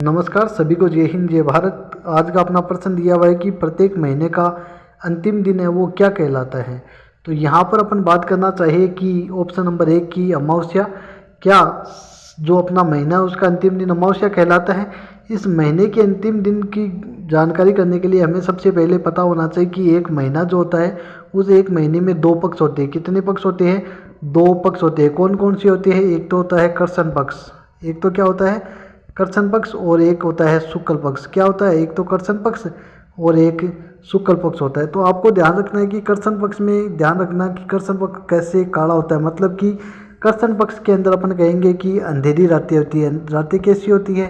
नमस्कार सभी को, जय हिंद जय भारत। आज का अपना प्रश्न दिया हुआ है कि प्रत्येक महीने का अंतिम दिन है वो क्या कहलाता है। तो यहाँ पर अपन बात करना चाहिए कि ऑप्शन नंबर 1 की अमावस्या। क्या जो अपना महीना है उसका अंतिम दिन अमावस्या कहलाता है। इस महीने के अंतिम दिन की जानकारी करने के लिए हमें सबसे पहले पता होना चाहिए कि एक महीना जो होता है उस एक महीने में 2 पक्ष होते हैं। कितने पक्ष होते हैं? 2 पक्ष होते हैं। कौन कौन से होते हैं? एक तो होता है कर्षण पक्ष, एक तो क्या होता है कर्षण पक्ष, और एक होता है शुक्ल पक्ष। क्या होता है? एक तो कर्षण पक्ष और एक शुक्ल पक्ष होता है। तो आपको ध्यान रखना है कि कर्षण पक्ष में ध्यान रखना कि कर्षण पक्ष कैसे काला होता है। मतलब कि कर्षण पक्ष के अंदर अपन कहेंगे कि अंधेरी रातें होती है। रातें कैसी होती है?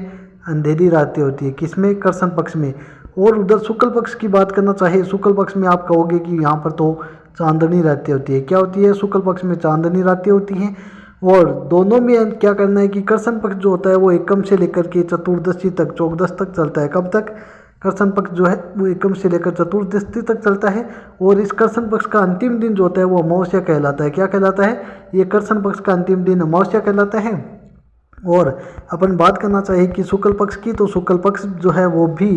अंधेरी रातें होती है। किसमें? कर्षण पक्ष में। और उधर शुक्ल पक्ष की बात करना चाहिए, शुक्ल पक्ष में आप कहोगे कि यहाँ पर तो चांदनी रातें होती है। क्या होती है? शुक्ल पक्ष में चांदनी रातें होती हैं। और दोनों में क्या करना है कि कर्षण पक्ष जो होता है वो एकम से लेकर के चतुर्दशी तक, चौदस तक चलता है। कब तक? कर्षण पक्ष जो है वो एकम से लेकर चतुर्दशी तक चलता है। और इस कर्षण पक्ष का अंतिम दिन जो होता है वो अमावस्या कहलाता है। क्या कहलाता है? ये कर्षण पक्ष का अंतिम दिन अमावस्या कहलाता है। और अपन बात करना चाहिए कि शुक्ल पक्ष की, तो शुक्ल पक्ष जो है वो भी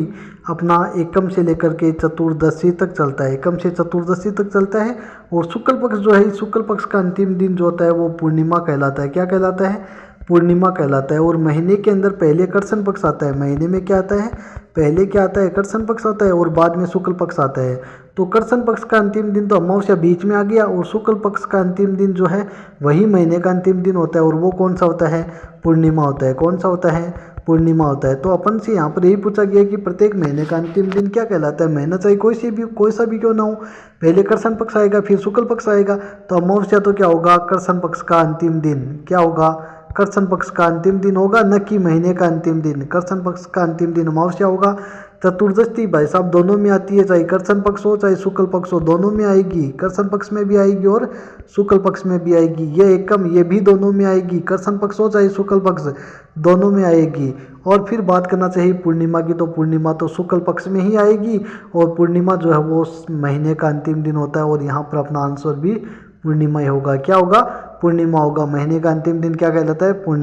अपना एकम से लेकर के चतुर्दशी तक चलता है। एकम से चतुर्दशी तक चलता है। और शुक्ल पक्ष जो है, शुक्ल पक्ष का अंतिम दिन जो होता है वो पूर्णिमा कहलाता है। क्या कहलाता है? पूर्णिमा कहलाता है। और महीने के अंदर पहले कर्षण पक्ष आता है। महीने में क्या आता है? पहले क्या आता है? कर्षण पक्ष आता है और बाद में शुक्ल पक्ष आता है। तो कर्षण पक्ष का अंतिम दिन तो अमावस्या बीच में आ गया, और शुक्ल पक्ष का अंतिम दिन जो है वही महीने का अंतिम दिन होता है। और वो कौन सा होता है? पूर्णिमा होता है। कौन सा होता है? पूर्णिमा होता है। तो अपन से यहाँ पर यही पूछा गया कि प्रत्येक महीने का अंतिम दिन क्या कहलाता है। महीना चाहे कोई सा भी क्यों ना हो, पहले कर्षण पक्ष आएगा फिर शुक्ल पक्ष आएगा। तो अमावस्या तो क्या होगा? कर्षण पक्ष का अंतिम दिन। क्या होगा? कर्षण पक्ष का अंतिम दिन होगा, न कि महीने का अंतिम दिन। कर्षण पक्ष का अंतिम दिन अमावस्या होगा। चतुर्दशी भाई साहब दोनों में आती है, चाहे कर्षण पक्ष हो चाहे शुक्ल पक्ष हो, दोनों में आएगी। कर्षण पक्ष में भी आएगी और शुक्ल पक्ष में भी आएगी। ये एकम ये भी दोनों में आएगी। कर्षण पक्ष हो चाहे शुक्ल पक्ष, दोनों में आएगी। और फिर बात करना चाहिए पूर्णिमा की, तो पूर्णिमा तो शुक्ल पक्ष में ही आएगी। और पूर्णिमा जो है वो महीने का अंतिम दिन होता है। और यहाँ पर अपना आंसर भी पूर्णिमा ही होगा। क्या होगा? पूर्णिमा होगा। महीने का अंतिम दिन क्या कहलाता है? पूर्णिमा।